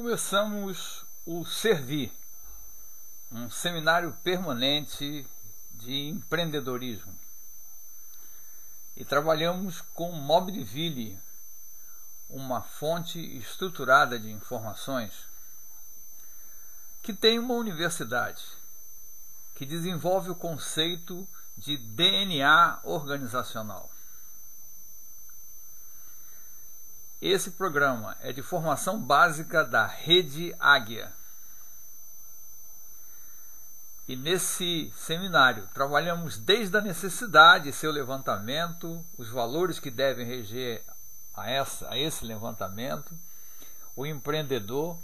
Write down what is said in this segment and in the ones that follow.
Começamos o Servir, um seminário permanente de empreendedorismo. E trabalhamos com Mobiliville, uma fonte estruturada de informações, que tem uma universidade que desenvolve o conceito de DNA organizacional. Esse programa é de formação básica da Rede Águia. E nesse seminário trabalhamos desde a necessidade e seu levantamento, os valores que devem reger a esse levantamento, o empreendedor,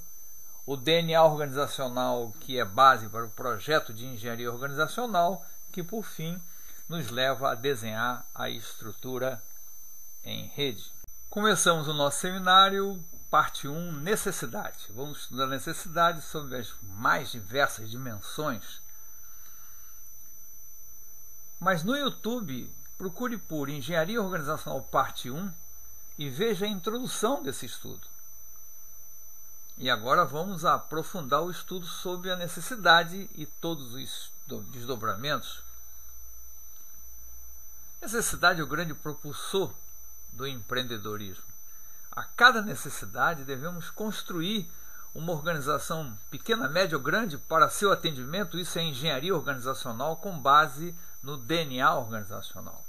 o DNA organizacional, que é base para o projeto de engenharia organizacional, que por fim nos leva a desenhar a estrutura em rede. Começamos o nosso seminário, parte 1, necessidade. Vamos estudar necessidade sob as mais diversas dimensões. Mas no YouTube, procure por Engenharia Organizacional parte 1 e veja a introdução desse estudo. E agora vamos aprofundar o estudo sobre a necessidade e todos os desdobramentos. Necessidade é o grande propulsor do empreendedorismo. A cada necessidade devemos construir uma organização pequena, média ou grande para seu atendimento. Isso é engenharia organizacional com base no DNA organizacional.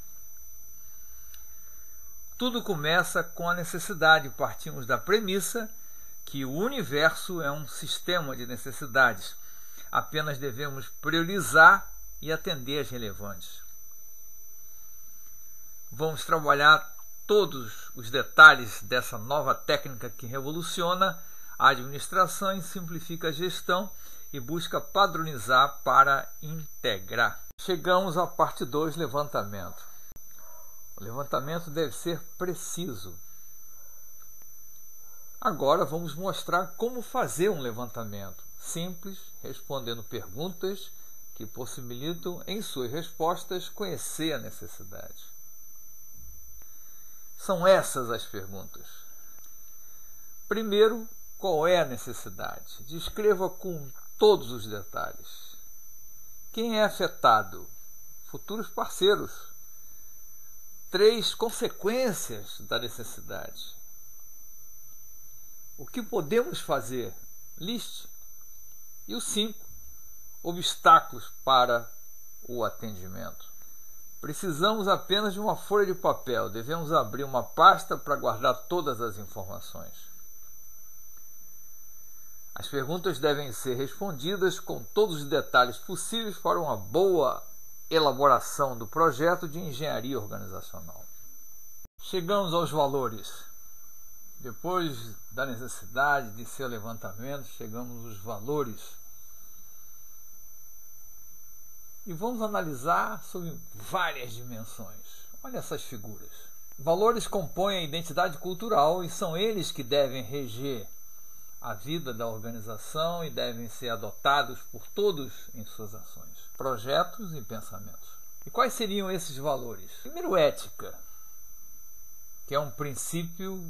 Tudo começa com a necessidade. Partimos da premissa que o universo é um sistema de necessidades. Apenas devemos priorizar e atender as relevantes. Vamos trabalhar todos os detalhes dessa nova técnica que revoluciona a administração e simplifica a gestão e busca padronizar para integrar. Chegamos à parte 2, levantamento. O levantamento deve ser preciso. Agora vamos mostrar como fazer um levantamento simples, respondendo perguntas que possibilitam, em suas respostas, conhecer a necessidade. São essas as perguntas. Primeiro, qual é a necessidade? Descreva com todos os detalhes. Quem é afetado? Futuros parceiros. 3 consequências da necessidade. O que podemos fazer? Liste. E o 5, obstáculos para o atendimento. Precisamos apenas de uma folha de papel. Devemos abrir uma pasta para guardar todas as informações. As perguntas devem ser respondidas com todos os detalhes possíveis para uma boa elaboração do projeto de engenharia organizacional. Chegamos aos valores. Depois da necessidade de seu levantamento, chegamos aos valores. E vamos analisar sobre várias dimensões. Olha essas figuras. Valores compõem a identidade cultural e são eles que devem reger a vida da organização e devem ser adotados por todos em suas ações, projetos e pensamentos. E quais seriam esses valores? Primeiro, ética, que é um princípio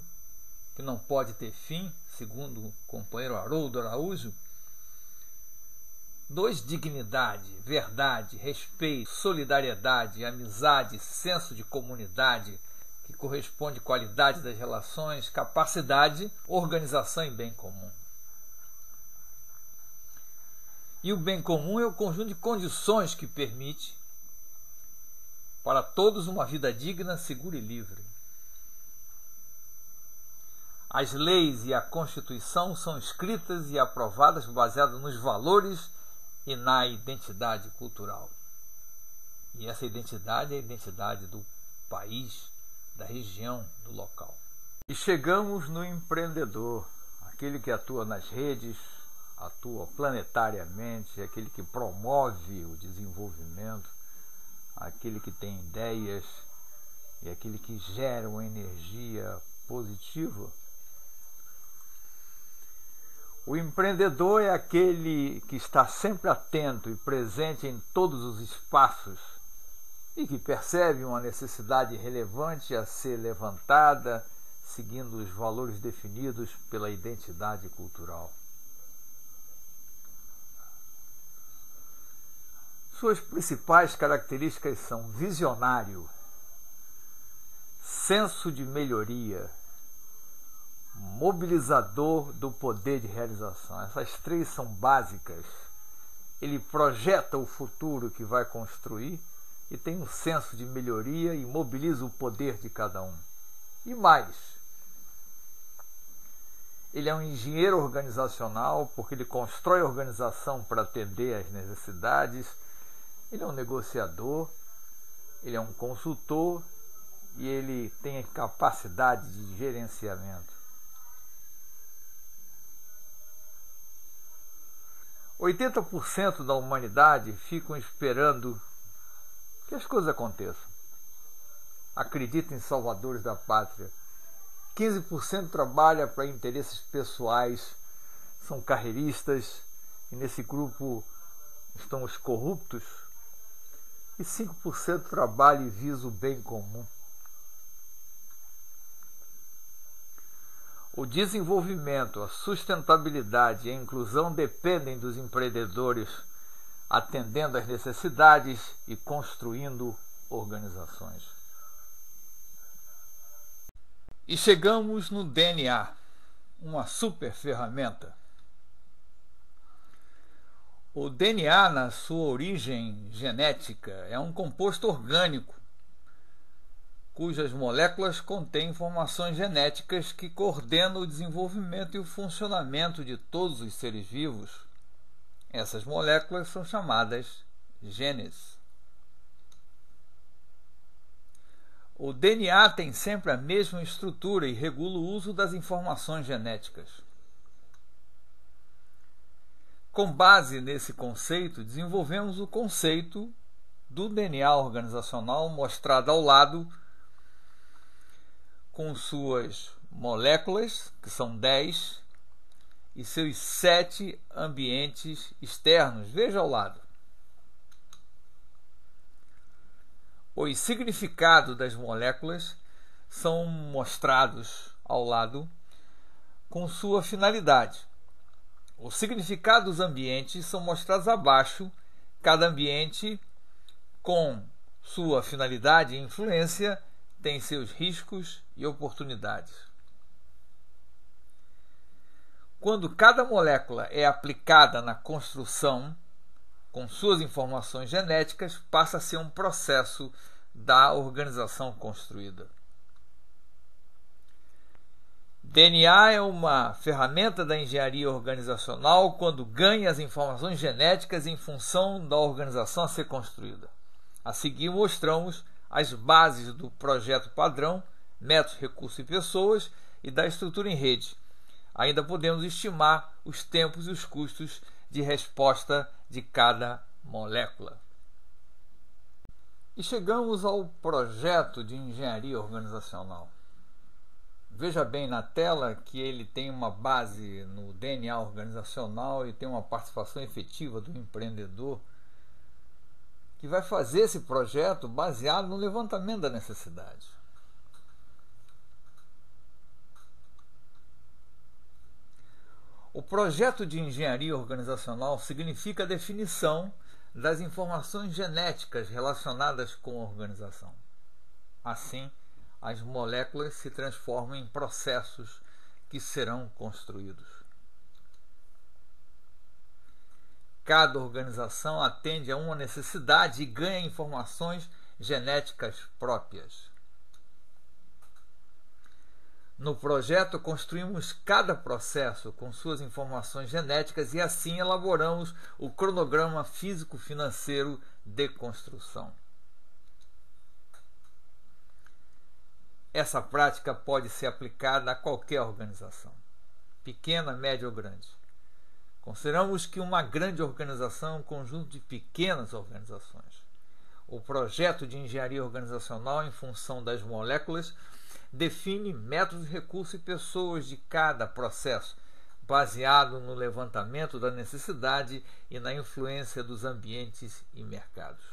que não pode ter fim, segundo o companheiro Haroldo Araújo. 2, dignidade, verdade, respeito, solidariedade, amizade, senso de comunidade, que corresponde à qualidade das relações, capacidade, organização e bem comum. E o bem comum é o conjunto de condições que permite para todos uma vida digna, segura e livre. As leis e a Constituição são escritas e aprovadas baseadas nos valores e na identidade cultural. E essa identidade é a identidade do país, da região, do local. E chegamos no empreendedor, aquele que atua nas redes, atua planetariamente, aquele que promove o desenvolvimento, aquele que tem ideias e aquele que gera uma energia positiva. O empreendedor é aquele que está sempre atento e presente em todos os espaços e que percebe uma necessidade relevante a ser levantada, seguindo os valores definidos pela identidade cultural. Suas principais características são visionário, senso de melhoria, mobilizador do poder de realização. Essas três são básicas. Ele projeta o futuro que vai construir e tem um senso de melhoria e mobiliza o poder de cada um. E mais, ele é um engenheiro organizacional porque ele constrói a organização para atender às necessidades. Ele é um negociador, ele é um consultor e ele tem a capacidade de gerenciamento. 80% da humanidade ficam esperando que as coisas aconteçam. Acredita em salvadores da pátria. 15% trabalha para interesses pessoais, são carreiristas, e nesse grupo estão os corruptos. E 5% trabalha e visa o bem comum. O desenvolvimento, a sustentabilidade e a inclusão dependem dos empreendedores atendendo às necessidades e construindo organizações. E chegamos no DNA, uma super ferramenta. O DNA, na sua origem genética, é um composto orgânico, cujas moléculas contêm informações genéticas que coordenam o desenvolvimento e o funcionamento de todos os seres vivos. Essas moléculas são chamadas genes. O DNA tem sempre a mesma estrutura e regula o uso das informações genéticas. Com base nesse conceito, desenvolvemos o conceito do DNA organizacional mostrado ao lado, com suas moléculas, que são 10, e seus 7 ambientes externos. Veja ao lado. Os significados das moléculas são mostrados ao lado com sua finalidade. Os significados dos ambientes são mostrados abaixo, cada ambiente com sua finalidade e influência tem seus riscos e oportunidades. Quando cada molécula é aplicada na construção, com suas informações genéticas, passa a ser um processo da organização construída. DNA é uma ferramenta da engenharia organizacional quando ganha as informações genéticas em função da organização a ser construída. A seguir mostramos as bases do projeto padrão, métodos, recursos e pessoas e da estrutura em rede. Ainda podemos estimar os tempos e os custos de resposta de cada molécula. E chegamos ao projeto de engenharia organizacional. Veja bem na tela que ele tem uma base no DNA organizacional e tem uma participação efetiva do empreendedor que vai fazer esse projeto baseado no levantamento da necessidade. O projeto de engenharia organizacional significa a definição das informações genéticas relacionadas com a organização. Assim, as moléculas se transformam em processos que serão construídos. Cada organização atende a uma necessidade e ganha informações genéticas próprias. No projeto, construímos cada processo com suas informações genéticas e assim elaboramos o cronograma físico-financeiro de construção. Essa prática pode ser aplicada a qualquer organização, pequena, média ou grande. Consideramos que uma grande organização é um conjunto de pequenas organizações. O projeto de engenharia organizacional, em função das moléculas, define métodos, recursos e pessoas de cada processo, baseado no levantamento da necessidade e na influência dos ambientes e mercados.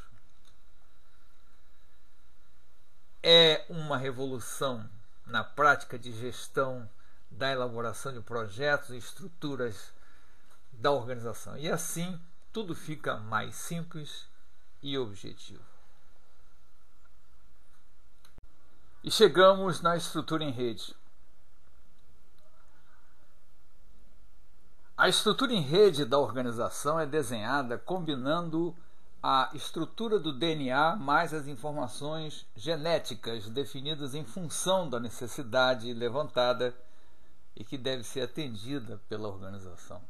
É uma revolução na prática de gestão da elaboração de projetos e estruturas da organização. E assim tudo fica mais simples e objetivo. E chegamos na estrutura em rede. A estrutura em rede da organização é desenhada combinando a estrutura do DNA mais as informações genéticas definidas em função da necessidade levantada e que deve ser atendida pela organização.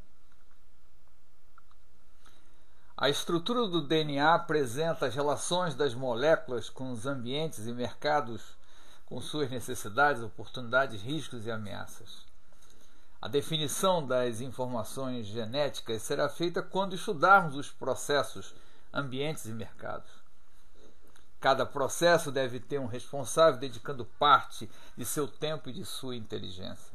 A estrutura do DNA apresenta as relações das moléculas com os ambientes e mercados, com suas necessidades, oportunidades, riscos e ameaças. A definição das informações genéticas será feita quando estudarmos os processos, ambientes e mercados. Cada processo deve ter um responsável dedicando parte de seu tempo e de sua inteligência.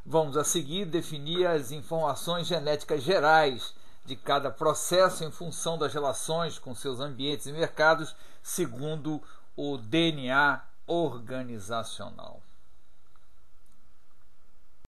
Vamos a seguir definir as informações genéticas gerais de cada processo em função das relações com seus ambientes e mercados, segundo o DNA organizacional.